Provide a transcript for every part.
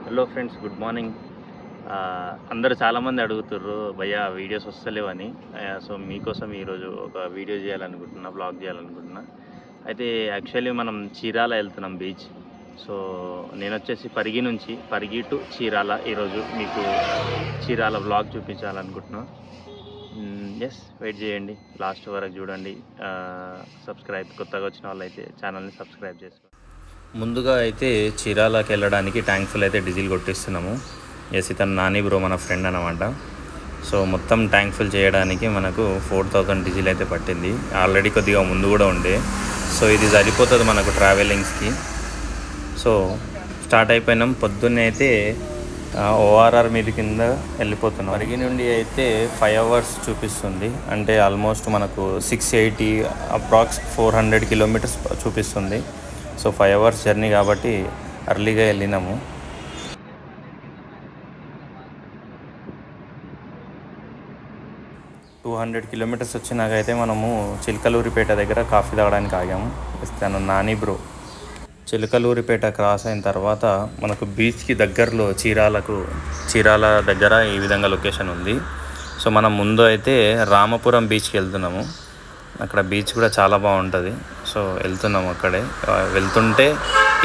Hello friends, good morning. అందరూ చాలామంది అడుగుతుర్రు భయ్యా వీడియోస్ వస్తలేవని. సో మీకోసం ఈరోజు ఒక వీడియో చేయాలనుకుంటున్నా, బ్లాగ్ చేయాలనుకుంటున్నా. అయితే యాక్చువల్లీ మనం చీరాల వెళ్తున్నాం బీచ్. సో నేను వచ్చేసి పరిగి టు చీరాల ఈరోజు మీకు చీరాల బ్లాగ్ చూపించాలనుకుంటున్నా. ఎస్, వెయిట్ చేయండి, లాస్ట్ వరకు చూడండి. కొత్తగా వచ్చిన వాళ్ళైతే ఛానల్ని సబ్స్క్రైబ్ చేసుకోండి. ముందుగా అయితే చీరాలకి వెళ్ళడానికి ట్యాంక్ ఫుల్ అయితే డీజిల్ కొట్టిస్తున్నాము. ఎస్, ఇతను నాని బ్రో, మన ఫ్రెండ్ అనమాట. సో మొత్తం ట్యాంక్ ఫుల్ చేయడానికి మనకు 4000 డీజిల్ అయితే పట్టింది. ఆల్రెడీ కొద్దిగా ముందు కూడా ఉండే. సో ఇది సరిపోతుంది మనకు ట్రావెలింగ్స్కి. సో స్టార్ట్ అయిపోయినాం. పొద్దున్నే అయితే ఓఆర్ఆర్ మీద కింద వెళ్ళిపోతున్నాం. పరిగి నుండి అయితే 5 hours చూపిస్తుంది. అంటే ఆల్మోస్ట్ మనకు 680 అప్రాక్స్ 400 కిలోమీటర్స్ చూపిస్తుంది. సో 5 hours జర్నీ కాబట్టి అర్లీగా వెళ్ళినాము. టూ 200 కిలోమీటర్స్ వచ్చినాకైతే మనము చిలకలూరిపేట దగ్గర కాఫీ తాగడానికి ఆగాము. తను నాని బ్రో. చిలకలూరిపేట క్రాస్ అయిన తర్వాత మనకు బీచ్కి దగ్గరలో చీరాల దగ్గర ఈ విధంగా లొకేషన్ ఉంది. సో మనం ముందు అయితే రామపురం బీచ్కి వెళ్తున్నాము. అక్కడ బీచ్ కూడా చాలా బాగుంటుంది. సో వెళ్తున్నాము. అక్కడే వెళ్తుంటే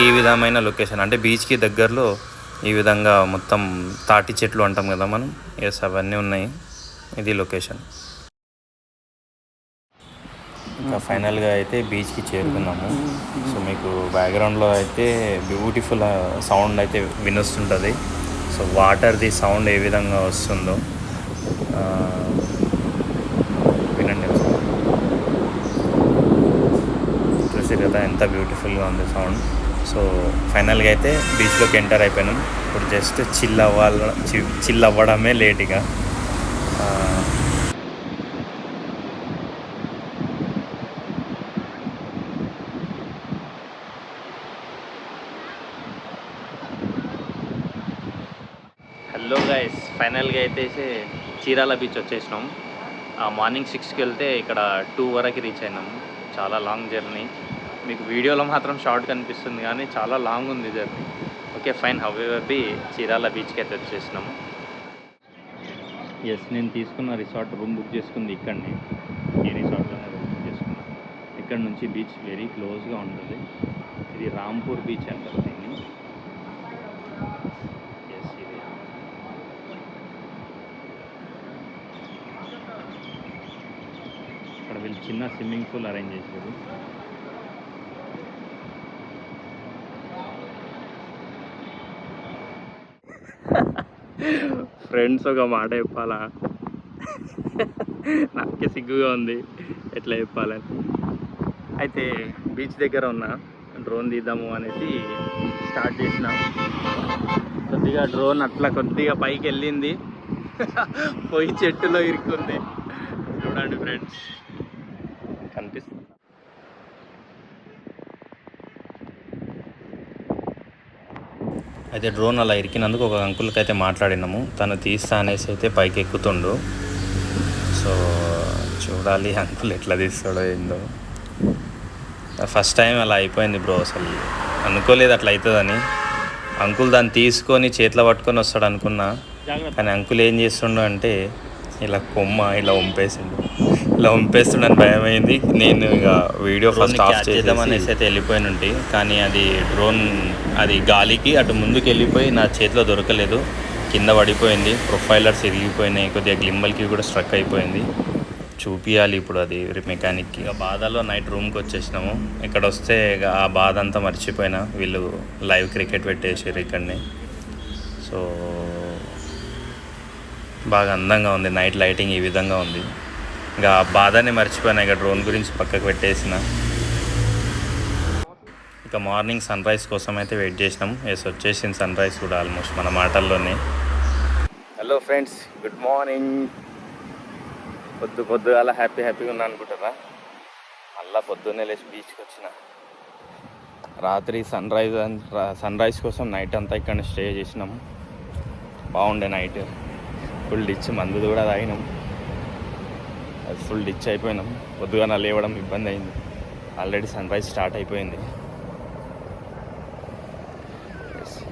ఈ విధమైన లొకేషన్, అంటే బీచ్కి దగ్గరలో ఈ విధంగా మొత్తం తాటి చెట్లు అంటాం కదా మనం, ఎస్ అవన్నీ ఉన్నాయి. ఇది లొకేషన్. ఇంకా ఫైనల్గా అయితే బీచ్కి చేరుకున్నాము. సో మీకు బ్యాక్గ్రౌండ్లో అయితే బ్యూటిఫుల్ సౌండ్ అయితే వినొస్తుంటుంది. సో వాటర్ది సౌండ్ ఏ విధంగా వస్తుందో వినండి. చూసి కదా ఎంత బ్యూటిఫుల్గా ఉంది సౌండ్. సో ఫైనల్గా అయితే బీచ్లోకి ఎంటర్ అయిపోయినాం. ఇప్పుడు జస్ట్ చిల్ అవ్వడమే లేట్గా. హలో గైస్, ఫైనల్గా అయితే చీరాల బీచ్ వచ్చేసినాం. మార్నింగ్ 6కి వెళ్తే ఇక్కడ 2 వరకు రీచ్ అయినాము. చాలా లాంగ్ జర్నీ. మీకు వీడియోలో మాత్రం షార్ట్ కనిపిస్తుంది కానీ చాలా లాంగ్ ఉంది journey. Okay fine. However Chirala బీచ్కి అయితే వచ్చేసినాము. ఎస్, నేను తీసుకున్న రిసార్ట్ రూమ్ బుక్ చేసుకుంది ఇక్కడనే. ఈ రిసార్ట్లోనే రూమ్ బుక్ చేసుకున్నాను. ఇక్కడ నుంచి బీచ్ వెరీ క్లోజ్గా ఉంటుంది. ఇది రాంపూర్ బీచ్ అంటారు దీన్ని. ఎస్, ఇది ఇక్కడ వీళ్ళు చిన్న స్విమ్మింగ్ పూల్ అరేంజ్ చేశారు. ఫ్రెండ్స్, ఒక మాట చెప్పాలా, నాకే సిగ్గుగా ఉంది ఎట్లా చెప్పాలని. అయితే బీచ్ దగ్గర ఉన్న డ్రోన్ తీద్దాము అనేసి స్టార్ట్ చేసినాం. కొద్దిగా డ్రోన్ అట్లా కొద్దిగా పైకి వెళ్ళింది, పోయి చెట్టులో ఇరుక్కుంది. చూడండి ఫ్రెండ్స్, కనిపిస్తుంది. అయితే డ్రోన్ అలా ఇరికినందుకు ఒక అంకుల్కి అయితే మాట్లాడినాము. తను తీస్తా అనేసి అయితే పైకి ఎక్కుతుండు. సో చూడాలి అంకుల్ ఎట్లా తీస్తాడో ఏందో. ఫస్ట్ టైం అలా అయిపోయింది బ్రో. అసలు అనుకోలేదు అట్లా అవుతుందని. అంకుల్ దాన్ని తీసుకొని చేతిలో పట్టుకొని వస్తాడు అనుకున్నా, కానీ అంకుల్ ఏం చేస్తుండో అంటే ఇలా కొమ్మ ఇలా వంపేస్తుండని భయమైంది. నేను ఇక వీడియో ఫస్ట్ ఆఫ్ చేద్దామనేసి అయితే వెళ్ళిపోయినంటి, కానీ అది డ్రోన్ అది గాలికి అటు ముందుకు వెళ్ళిపోయి నా చేతిలో దొరకలేదు, కింద పడిపోయింది. ప్రొఫైలర్స్ ఇరిగిపోయినాయి, కొద్దిగా గ్లింబల్కి కూడా స్ట్రక్ అయిపోయింది. చూపించాలి ఇప్పుడు అది మెకానిక్కి. ఇక బాధలో నైట్ రూమ్కి వచ్చేసినాము. ఇక్కడ వస్తే ఇక ఆ బాధ అంతా మర్చిపోయినా. వీళ్ళు లైవ్ క్రికెట్ పెట్టేసారు ఇక్కడనే. సో బాగా అందంగా ఉంది. నైట్ లైటింగ్ ఈ విధంగా ఉంది. ఇక ఆ బాధని మర్చిపోయినా. ఇక డ్రోన్ గురించి పక్కకు పెట్టేసిన. ఇక మార్నింగ్ సన్ రైజ్ కోసం అయితే వెయిట్ చేసినాం. ఎస్, వచ్చేసింది సన్ రైజ్ కూడా ఆల్మోస్ట్ మన మాటల్లోనే. Hello friends, good morning. పొద్దుగాల హ్యాపీగా ఉన్నా అనుకుంటారా? మళ్ళీ పొద్దున్నే లేచి బీచ్కి వచ్చిన. రాత్రి సన్ రైజ్ కోసం నైట్ అంతా ఇక్కడ స్టే చేసినాం. బాగుండే నైట్. ఫుల్ డిచ్ మందు కూడా తాగినాం. అది ఫుల్ డిచ్ అయిపోయినాం. పొద్దుగా లేవడం ఇబ్బంది అయింది. ఆల్రెడీ సన్ రైజ్ స్టార్ట్ అయిపోయింది.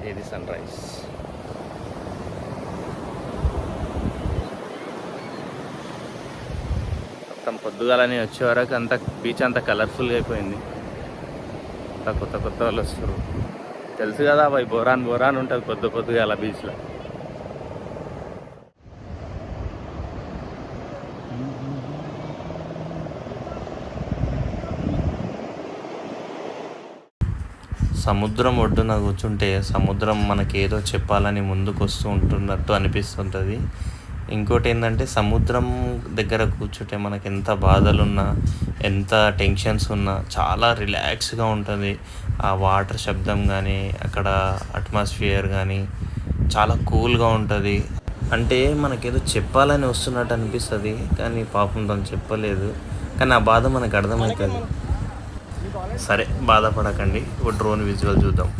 ఇది సన్ రైజ్. మొత్తం పొద్దుగాలని వచ్చే వరకు అంతా బీచ్ అంతా కలర్ఫుల్గా అయిపోయింది. అంతా కొత్త కొత్త వాళ్ళు వస్తారు. తెలుసు కదా అబ్బాయి, బోరాన్ ఉంటుంది పొద్దుగాల బీచ్లో. సముద్రం ఒడ్డున కూర్చుంటే సముద్రం మనకేదో చెప్పాలని ముందుకు వస్తూ ఉంటున్నట్టు అనిపిస్తుంటుంది. ఇంకోటి ఏంటంటే సముద్రం దగ్గర కూర్చుంటే మనకి ఎంత బాధలున్నా, ఎంత టెన్షన్స్ ఉన్నా చాలా రిలాక్స్గా ఉంటుంది. ఆ వాటర్ శబ్దం కానీ, అక్కడ అట్మాస్ఫియర్ కానీ చాలా కూల్గా ఉంటుంది. అంటే మనకేదో చెప్పాలని వస్తున్నట్టు అనిపిస్తుంది, కానీ పాపం తను చెప్పలేదు. కానీ ఆ బాధ మనకు అర్థమవుతుంది. సరే, బాధపడకండి. ఒక డ్రోన్ విజువల్ చూద్దాం.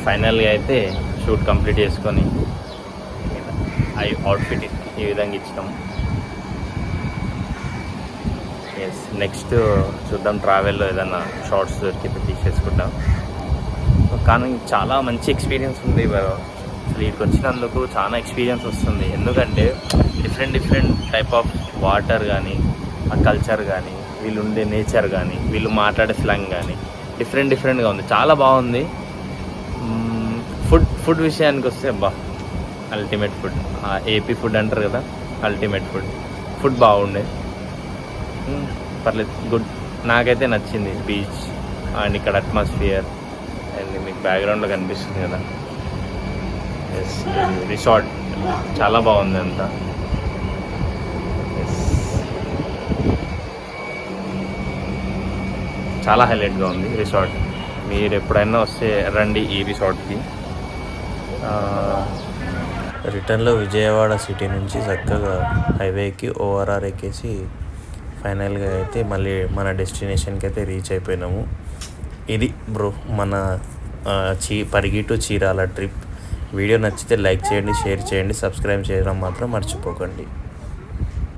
ఫైనల్గా అయితే షూట్ కంప్లీట్ చేసుకొని అవుట్ఫిట్ ఈ విధంగా ఇచ్చినాం. ఎస్, నెక్స్ట్ చూద్దాం, ట్రావెల్లో ఏదైనా షార్ట్స్ దొరికితే తీసేసుకుంటాం. కానీ చాలా మంచి ఎక్స్పీరియన్స్ ఉంది అసలు వీటికి వచ్చినందుకు. చాలా ఎక్స్పీరియన్స్ వస్తుంది, ఎందుకంటే డిఫరెంట్ టైప్ ఆఫ్ వాటర్ కానీ, ఆ కల్చర్ కానీ, వీళ్ళు ఉండే నేచర్ కానీ, వీళ్ళు మాట్లాడే స్లాంగ్ కానీ డిఫరెంట్గా ఉంది. చాలా బాగుంది. ఫుడ్ విషయానికి వస్తే అల్టిమేట్ ఫుడ్, ఏపీ ఫుడ్ అంటారు కదా, అల్టిమేట్ ఫుడ్ బాగుండే. పర్లేదు, గుడ్. నాకైతే నచ్చింది బీచ్ అండ్ ఇక్కడ అట్మాస్ఫియర్. అండ్ మీకు బ్యాక్గ్రౌండ్లో కనిపిస్తుంది కదా, ఎస్, రిసార్ట్ చాలా బాగుంది అంతా. చాలా హైలైట్గా ఉంది రిసార్ట్. మీరు ఎప్పుడైనా వస్తే రండి ఈ రిసార్ట్కి. రిటర్న్లో విజయవాడ సిటీ నుంచి చక్కగా హైవేకి ఓఆర్ఆర్ ఎక్కేసి ఫైనల్గా అయితే మళ్ళీ మన డెస్టినేషన్కి అయితే రీచ్ అయిపోయినాము. ఇది బ్రో మన Parigi to Chirala trip. Video నచ్చితే లైక్ చేయండి, షేర్ చేయండి, సబ్స్క్రైబ్ చేయడం మాత్రం మర్చిపోకండి.